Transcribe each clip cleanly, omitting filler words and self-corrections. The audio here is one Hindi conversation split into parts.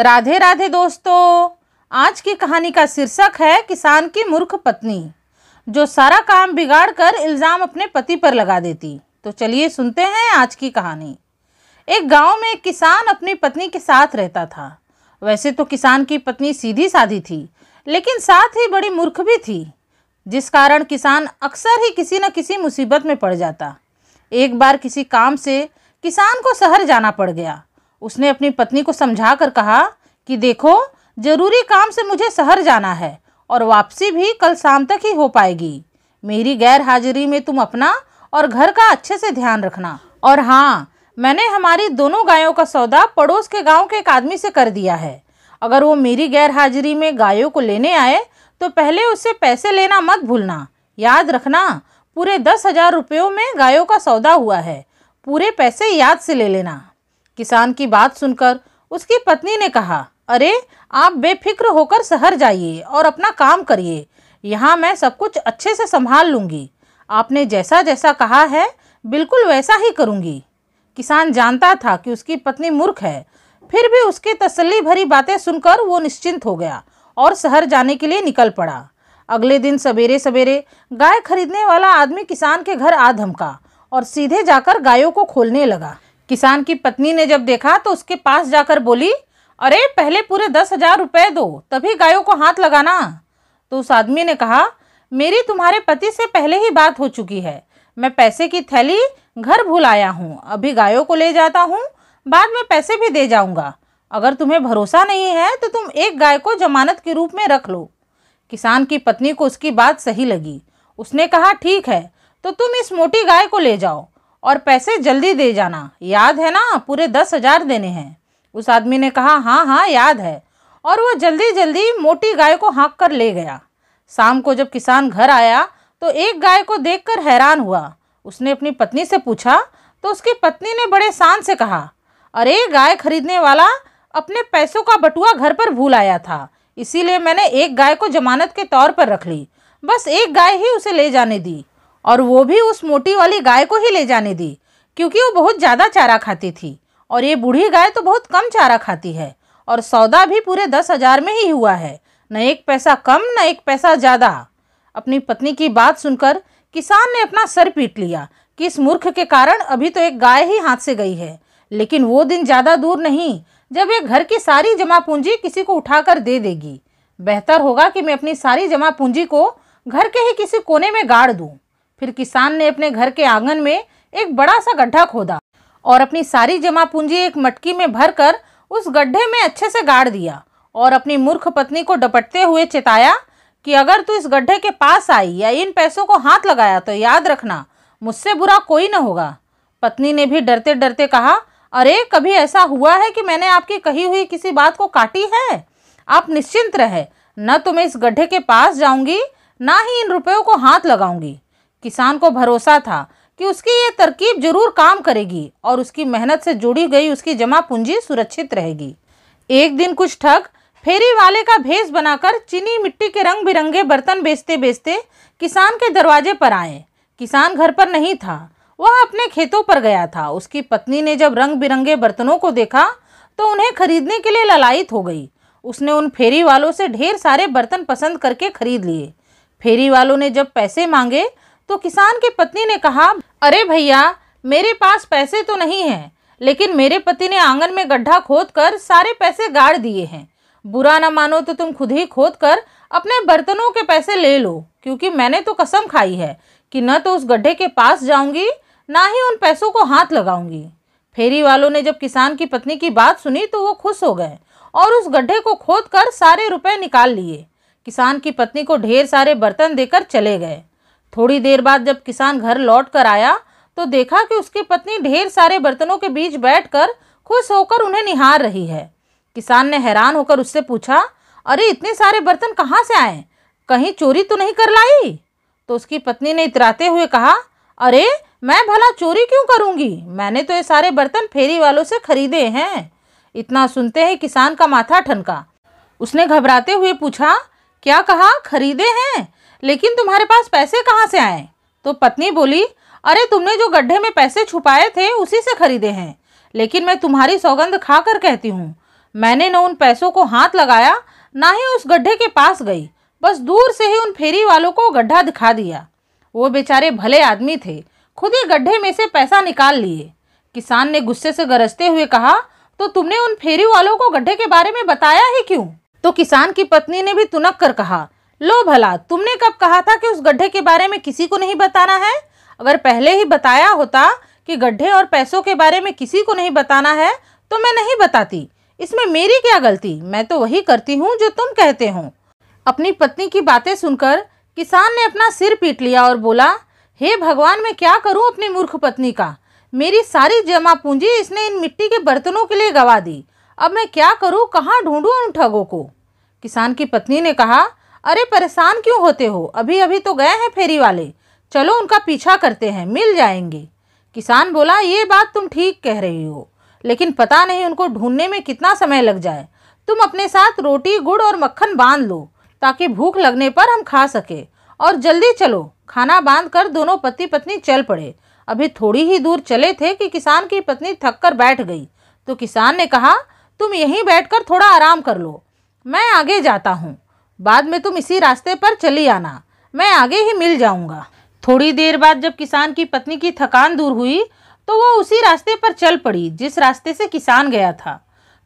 राधे राधे दोस्तों। आज की कहानी का शीर्षक है किसान की मूर्ख पत्नी, जो सारा काम बिगाड़ कर इल्ज़ाम अपने पति पर लगा देती। तो चलिए सुनते हैं आज की कहानी। एक गांव में एक किसान अपनी पत्नी के साथ रहता था। वैसे तो किसान की पत्नी सीधी सादी थी, लेकिन साथ ही बड़ी मूर्ख भी थी, जिस कारण किसान अक्सर ही किसी न किसी मुसीबत में पड़ जाता। एक बार किसी काम से किसान को शहर जाना पड़ गया। उसने अपनी पत्नी को समझा कर कहा कि देखो, जरूरी काम से मुझे शहर जाना है और वापसी भी कल शाम तक ही हो पाएगी। मेरी गैर हाजिरी में तुम अपना और घर का अच्छे से ध्यान रखना। और हाँ, मैंने हमारी दोनों गायों का सौदा पड़ोस के गांव के एक आदमी से कर दिया है। अगर वो मेरी गैर हाजिरी में गायों को लेने आए तो पहले उससे पैसे लेना मत भूलना। याद रखना, पूरे 10,000 रुपयों में गायों का सौदा हुआ है। पूरे पैसे याद से ले लेना। किसान की बात सुनकर उसकी पत्नी ने कहा, अरे आप बेफिक्र होकर शहर जाइए और अपना काम करिए। यहाँ मैं सब कुछ अच्छे से संभाल लूँगी। आपने जैसा जैसा कहा है बिल्कुल वैसा ही करूँगी। किसान जानता था कि उसकी पत्नी मूर्ख है, फिर भी उसकी तसल्ली भरी बातें सुनकर वो निश्चिंत हो गया और शहर जाने के लिए निकल पड़ा। अगले दिन सवेरे सवेरे गाय खरीदने वाला आदमी किसान के घर आ धमका और सीधे जाकर गायों को खोलने लगा। किसान की पत्नी ने जब देखा तो उसके पास जाकर बोली, अरे पहले पूरे 10,000 रुपये दो, तभी गायों को हाथ लगाना। तो उस आदमी ने कहा, मेरी तुम्हारे पति से पहले ही बात हो चुकी है। मैं पैसे की थैली घर भूल आया हूँ, अभी गायों को ले जाता हूँ, बाद में पैसे भी दे जाऊँगा। अगर तुम्हें भरोसा नहीं है तो तुम एक गाय को जमानत के रूप में रख लो। किसान की पत्नी को उसकी बात सही लगी। उसने कहा, ठीक है, तो तुम इस मोटी गाय को ले जाओ और पैसे जल्दी दे जाना। याद है ना, पूरे 10,000 देने हैं। उस आदमी ने कहा, हाँ हाँ याद है। और वो जल्दी जल्दी मोटी गाय को हाँक कर ले गया। शाम को जब किसान घर आया तो एक गाय को देखकर हैरान हुआ। उसने अपनी पत्नी से पूछा तो उसकी पत्नी ने बड़े शान से कहा, अरे गाय खरीदने वाला अपने पैसों का बटुआ घर पर भूल आया था, इसीलिए मैंने एक गाय को जमानत के तौर पर रख ली। बस एक गाय ही उसे ले जाने दी, और वो भी उस मोटी वाली गाय को ही ले जाने दी, क्योंकि वो बहुत ज़्यादा चारा खाती थी और ये बूढ़ी गाय तो बहुत कम चारा खाती है। और सौदा भी पूरे 10,000 में ही हुआ है, न एक पैसा कम न एक पैसा ज़्यादा। अपनी पत्नी की बात सुनकर किसान ने अपना सर पीट लिया कि इस मूर्ख के कारण अभी तो एक गाय ही हाथ से गई है, लेकिन वो दिन ज़्यादा दूर नहीं जब एक घर की सारी जमा पूंजी किसी को उठाकर दे देगी। बेहतर होगा कि मैं अपनी सारी जमा पूंजी को घर के ही किसी कोने में गाड़ दूँ। फिर किसान ने अपने घर के आंगन में एक बड़ा सा गड्ढा खोदा और अपनी सारी जमा पूंजी एक मटकी में भरकर उस गड्ढे में अच्छे से गाड़ दिया और अपनी मूर्ख पत्नी को डपटते हुए चिताया कि अगर तू इस गड्ढे के पास आई या इन पैसों को हाथ लगाया तो याद रखना, मुझसे बुरा कोई न होगा। पत्नी ने भी डरते डरते कहा, अरे कभी ऐसा हुआ है कि मैंने आपकी कही हुई किसी बात को काटी है? आप निश्चिंत रहे, न तो मैं इस गड्ढे के पास जाऊंगी, ना ही इन रुपयों को हाथ लगाऊंगी। किसान को भरोसा था कि उसकी ये तरकीब जरूर काम करेगी और उसकी मेहनत से जोड़ी गई उसकी जमा पूंजी सुरक्षित रहेगी। एक दिन कुछ ठग फेरी वाले का भेष बनाकर चीनी मिट्टी के रंग बिरंगे बर्तन बेचते बेचते किसान के दरवाजे पर आए। किसान घर पर नहीं था, वह अपने खेतों पर गया था। उसकी पत्नी ने जब रंग बिरंगे बर्तनों को देखा तो उन्हें खरीदने के लिए ललायित हो गई। उसने उन फेरी वालों से ढेर सारे बर्तन पसंद करके खरीद लिए। फेरी वालों ने जब पैसे मांगे तो किसान की पत्नी ने कहा, अरे भैया, मेरे पास पैसे तो नहीं हैं, लेकिन मेरे पति ने आंगन में गड्ढा खोदकर सारे पैसे गाड़ दिए हैं। बुरा ना मानो तो तुम खुद ही खोदकर अपने बर्तनों के पैसे ले लो, क्योंकि मैंने तो कसम खाई है कि न तो उस गड्ढे के पास जाऊंगी, ना ही उन पैसों को हाथ लगाऊंगी। फेरी वालों ने जब किसान की पत्नी की बात सुनी तो वो खुश हो गए और उस गड्ढे को खोदकर सारे रुपए निकाल लिए। किसान की पत्नी को ढेर सारे बर्तन देकर चले गए। थोड़ी देर बाद जब किसान घर लौट कर आया तो देखा कि उसकी पत्नी ढेर सारे बर्तनों के बीच बैठकर खुश होकर उन्हें निहार रही है। किसान ने हैरान होकर उससे पूछा, अरे इतने सारे बर्तन कहाँ से आए? कहीं चोरी तो नहीं कर लाई? तो उसकी पत्नी ने इतराते हुए कहा, अरे मैं भला चोरी क्यों करूँगी? मैंने तो ये सारे बर्तन फेरी वालों से खरीदे हैं। इतना सुनते ही किसान का माथा ठनका। उसने घबराते हुए पूछा, क्या कहा? खरीदे हैं? लेकिन तुम्हारे पास पैसे कहाँ से आए? तो पत्नी बोली, अरे तुमने जो गड्ढे में पैसे छुपाए थे उसी से खरीदे हैं। लेकिन मैं तुम्हारी सौगंध खाकर कहती हूँ, मैंने न उन पैसों को हाथ लगाया, ना ही उस गड्ढे के पास गई, बस दूर से ही उन फेरी वालों को गड्ढा दिखा दिया। वो बेचारे भले आदमी थे, खुद ही गड्ढे में से पैसा निकाल लिए। किसान ने गुस्से से गरजते हुए कहा, तो तुमने उन फेरी वालों को गड्ढे के बारे में बताया ही क्यों? तो किसान की पत्नी ने भी तुनक कर कहा, लो भला, तुमने कब कहा था कि उस गड्ढे के बारे में किसी को नहीं बताना है? अगर पहले ही बताया होता कि गड्ढे और पैसों के बारे में किसी को नहीं बताना है तो मैं नहीं बताती। इसमें मेरी क्या गलती? मैं तो वही करती हूँ जो तुम कहते हो। अपनी पत्नी की बातें सुनकर किसान ने अपना सिर पीट लिया और बोला, हे भगवान, मैं क्या करूं अपनी मूर्ख पत्नी का? मेरी सारी जमा पूंजी इसने इन मिट्टी के बर्तनों के लिए गवा दी। अब मैं क्या करूं? कहाँ ढूंढूं उन ठगों को? किसान की पत्नी ने कहा, अरे परेशान क्यों होते हो? अभी अभी तो गए हैं फेरी वाले, चलो उनका पीछा करते हैं, मिल जाएंगे। किसान बोला, ये बात तुम ठीक कह रही हो, लेकिन पता नहीं उनको ढूंढने में कितना समय लग जाए। तुम अपने साथ रोटी, गुड़ और मक्खन बांध लो ताकि भूख लगने पर हम खा सके, और जल्दी चलो। खाना बांध कर दोनों पति पत्नी चल पड़े। अभी थोड़ी ही दूर चले थे कि किसान की पत्नी थक कर बैठ गई। तो किसान ने कहा, तुम यहीं बैठकर थोड़ा आराम कर लो, मैं आगे जाता हूँ। बाद में तुम इसी रास्ते पर चली आना, मैं आगे ही मिल जाऊंगा। थोड़ी देर बाद जब किसान की पत्नी की थकान दूर हुई तो वो उसी रास्ते पर चल पड़ी जिस रास्ते से किसान गया था।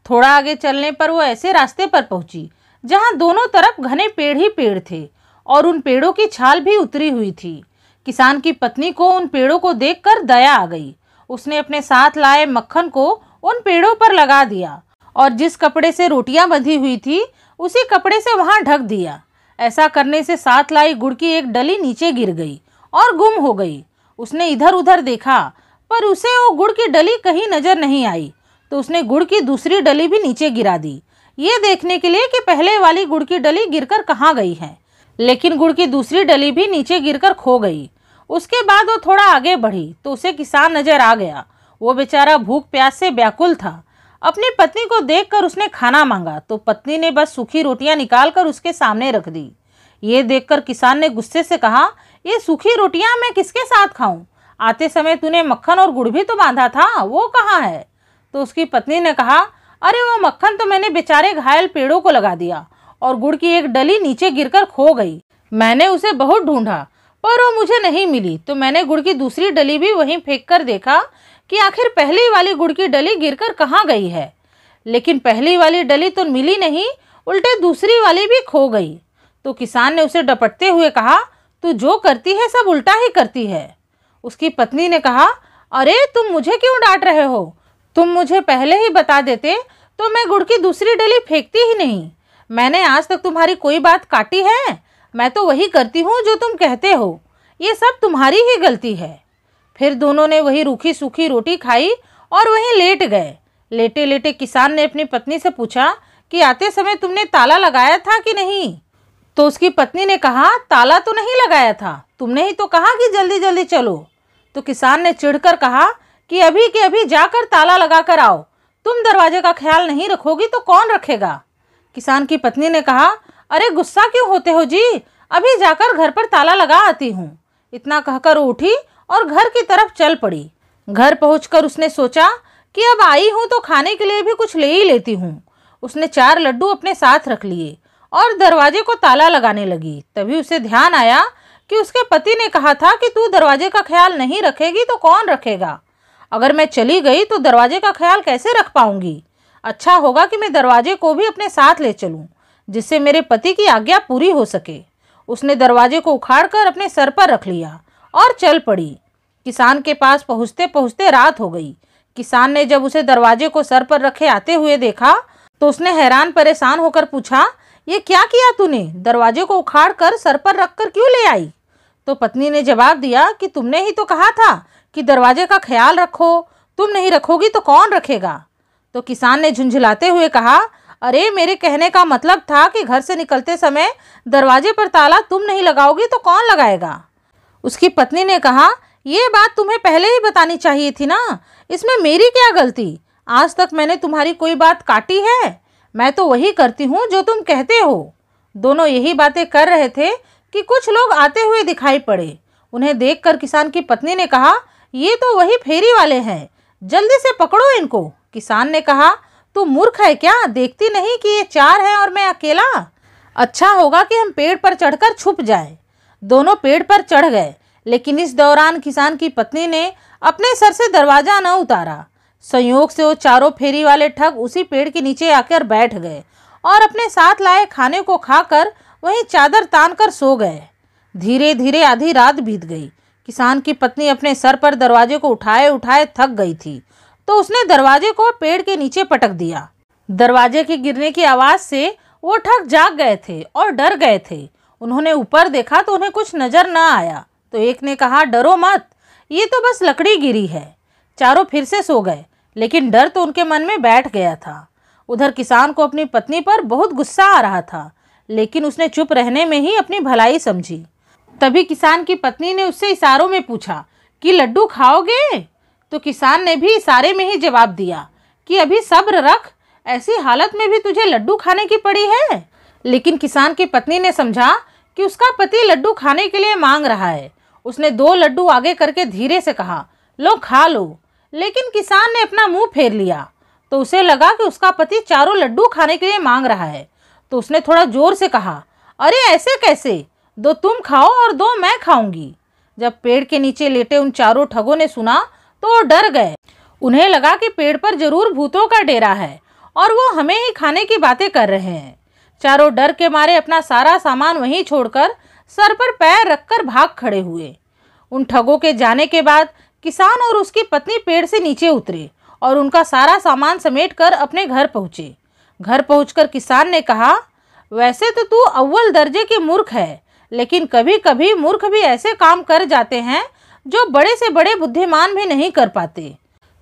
थोड़ा आगे चलने पर वो ऐसे रास्ते पर पहुंची जहां दोनों तरफ घने पेड़ ही पेड़ थे और उन पेड़ों की छाल भी उतरी हुई थी। किसान की पत्नी को उन पेड़ों को देखकर दया आ गई। उसने अपने साथ लाए मक्खन को उन पेड़ों पर लगा दिया और जिस कपड़े से रोटियां बंधी हुई थी उसी कपड़े से वहां ढक दिया। ऐसा करने से साथ लाई गुड़ की एक डली नीचे गिर गई और गुम हो गई। उसने इधर उधर देखा पर उसे वो गुड़ की डली कहीं नजर नहीं आई, तो उसने गुड़ की दूसरी डली भी नीचे गिरा दी, ये देखने के लिए कि पहले वाली गुड़ की डली गिरकर कहाँ गई है। लेकिन गुड़ की दूसरी डली भी नीचे गिरकर खो गई। उसके बाद वो थोड़ा आगे बढ़ी तो उसे किसान नजर आ गया। वो बेचारा भूख प्यास से व्याकुल था। अपनी पत्नी को देखकर उसने खाना मांगा तो पत्नी ने बस सूखी रोटियां निकालकर उसके सामने रख दी। ये देखकर किसान ने गुस्से से कहा, ये सूखी रोटियां मैं किसके साथ खाऊं? आते समय तूने मक्खन और गुड़ भी तो बांधा था, वो कहाँ है? तो उसकी पत्नी ने कहा, अरे वो मक्खन तो मैंने बेचारे घायल पेड़ों को लगा दिया और गुड़ की एक डली नीचे गिरकर खो गई। मैंने उसे बहुत ढूंढा पर वो मुझे नहीं मिली, तो मैंने गुड़ की दूसरी डली भी वहीं फेंक कर देखा कि आखिर पहली वाली गुड़ की डली गिरकर कहाँ गई है। लेकिन पहली वाली डली तो मिली नहीं, उल्टे दूसरी वाली भी खो गई। तो किसान ने उसे डपटते हुए कहा, तू जो करती है सब उल्टा ही करती है। उसकी पत्नी ने कहा, अरे तुम मुझे क्यों डांट रहे हो? तुम मुझे पहले ही बता देते तो मैं गुड़ की दूसरी डली फेंकती ही नहीं। मैंने आज तक तुम्हारी कोई बात काटी है? मैं तो वही करती हूँ जो तुम कहते हो। ये सब तुम्हारी ही गलती है। फिर दोनों ने वही रूखी सूखी रोटी खाई और वहीं लेट गए। लेटे लेटे किसान ने अपनी पत्नी से पूछा कि आते समय तुमने ताला लगाया था कि नहीं? तो उसकी पत्नी ने कहा, ताला तो नहीं लगाया था, तुमने ही तो कहा कि जल्दी जल्दी चलो। तो किसान ने चिढ़कर कहा कि अभी के अभी जाकर ताला लगा कर आओ। तुम दरवाजे का ख्याल नहीं रखोगी तो कौन रखेगा? किसान की पत्नी ने कहा, अरे गुस्सा क्यों होते हो जी, अभी जाकर घर पर ताला लगा आती हूँ। इतना कहकर वो उठी और घर की तरफ चल पड़ी। घर पहुंचकर उसने सोचा कि अब आई हूँ तो खाने के लिए भी कुछ ले ही लेती हूँ। उसने 4 लड्डू अपने साथ रख लिए और दरवाजे को ताला लगाने लगी। तभी उसे ध्यान आया कि उसके पति ने कहा था कि तू दरवाजे का ख्याल नहीं रखेगी तो कौन रखेगा? अगर मैं चली गई तो दरवाजे का ख्याल कैसे रख पाऊंगी? अच्छा होगा कि मैं दरवाजे को भी अपने साथ ले चलूं, जिससे मेरे पति की आज्ञा पूरी हो सके। उसने दरवाजे को उखाड़कर अपने सर पर रख लिया और चल पड़ी। किसान के पास पहुँचते पहुँचते रात हो गई। किसान ने जब उसे दरवाजे को सर पर रखे आते हुए देखा तो उसने हैरान परेशान होकर पूछा, ये क्या किया तूने? दरवाजे को उखाड़ कर सर पर रखकर क्यों ले आई? तो पत्नी ने जवाब दिया कि तुमने ही तो कहा था कि दरवाजे का ख्याल रखो, तुम नहीं रखोगी तो कौन रखेगा? तो किसान ने झुंझुलाते हुए कहा, अरे मेरे कहने का मतलब था कि घर से निकलते समय दरवाजे पर ताला तुम नहीं लगाओगी तो कौन लगाएगा? उसकी पत्नी ने कहा, ये बात तुम्हें पहले ही बतानी चाहिए थी ना, इसमें मेरी क्या गलती? आज तक मैंने तुम्हारी कोई बात काटी है? मैं तो वही करती हूँ जो तुम कहते हो। दोनों यही बातें कर रहे थे कि कुछ लोग आते हुए दिखाई पड़े। उन्हें देखकर किसान की पत्नी ने कहा, ये तो वही फेरी वाले हैं, जल्दी से पकड़ो इनको। किसान ने कहा, तू मूर्ख है क्या? देखती नहीं कि ये 4 हैं और मैं अकेला? अच्छा होगा कि हम पेड़ पर चढ़कर छुप जाएं। दोनों पेड़ पर चढ़ गए, लेकिन इस दौरान किसान की पत्नी ने अपने सर से दरवाजा न उतारा। संयोग से वो चारों फेरी वाले ठग उसी पेड़ के नीचे आकर बैठ गए और अपने साथ लाए खाने को खाकर वहीं चादर तान कर सो गए। धीरे धीरे आधी रात बीत गई। किसान की पत्नी अपने सर पर दरवाजे को उठाए उठाए थक गई थी, तो उसने दरवाजे को पेड़ के नीचे पटक दिया। दरवाजे के गिरने की आवाज़ से वो ठग जाग गए थे और डर गए थे। उन्होंने ऊपर देखा तो उन्हें कुछ नजर न आया। तो एक ने कहा, डरो मत, ये तो बस लकड़ी गिरी है। चारों फिर से सो गए, लेकिन डर तो उनके मन में बैठ गया था। उधर किसान को अपनी पत्नी पर बहुत गुस्सा आ रहा था, लेकिन उसने चुप रहने में ही अपनी भलाई समझी। तभी किसान की पत्नी ने उससे इशारों में पूछा कि लड्डू खाओगे? तो किसान ने भी इशारे में ही जवाब दिया कि अभी सब्र रख, ऐसी हालत में भी तुझे लड्डू खाने की पड़ी है। लेकिन किसान की पत्नी ने समझा कि उसका पति लड्डू खाने के लिए मांग रहा है। उसने 2 लड्डू आगे करके धीरे से कहा, लो खा लो। लेकिन किसान ने अपना मुंह फेर लिया, तो उसे लगा कि उसका पति 4 लड्डू खाने के लिए मांग रहा है। तो उसने थोड़ा जोर से कहा, अरे ऐसे कैसे, 2 तुम खाओ और 2 मैं खाऊंगी। जब पेड़ के नीचे लेटे उन 4 ठगों ने सुना तो वो डर गए। उन्हें लगा कि पेड़ पर जरूर भूतों का डेरा है और वो हमें ही खाने की बातें कर रहे हैं। चारों डर के मारे अपना सारा सामान वहीं छोड़कर सर पर पैर रखकर भाग खड़े हुए। उन ठगों के जाने के बाद किसान और उसकी पत्नी पेड़ से नीचे उतरे और उनका सारा सामान समेटकर अपने घर पहुंचे। घर पहुंचकर किसान ने कहा, वैसे तो तू अव्वल दर्जे की मूर्ख है, लेकिन कभी कभी मूर्ख भी ऐसे काम कर जाते हैं जो बड़े से बड़े बुद्धिमान भी नहीं कर पाते।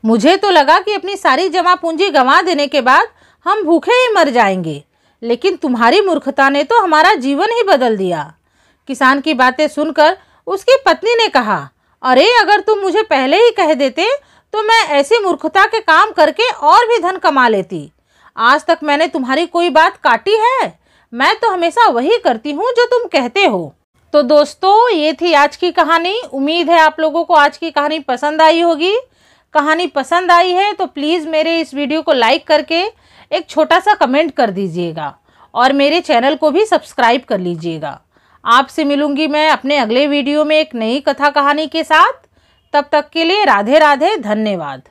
मुझे तो लगा कि अपनी सारी जमा पूंजी गंवा देने के बाद हम भूखे ही मर जाएंगे, लेकिन तुम्हारी मूर्खता ने तो हमारा जीवन ही बदल दिया। किसान की बातें सुनकर उसकी पत्नी ने कहा, अरे अगर तुम मुझे पहले ही कह देते तो मैं ऐसी मूर्खता के काम करके और भी धन कमा लेती। आज तक मैंने तुम्हारी कोई बात काटी है? मैं तो हमेशा वही करती हूँ जो तुम कहते हो। तो दोस्तों, ये थी आज की कहानी। उम्मीद है आप लोगों को आज की कहानी पसंद आई होगी। कहानी पसंद आई है तो प्लीज़ मेरे इस वीडियो को लाइक करके एक छोटा सा कमेंट कर दीजिएगा और मेरे चैनल को भी सब्सक्राइब कर लीजिएगा। आपसे मिलूंगी मैं अपने अगले वीडियो में एक नई कथा कहानी के साथ। तब तक के लिए राधे राधे, धन्यवाद।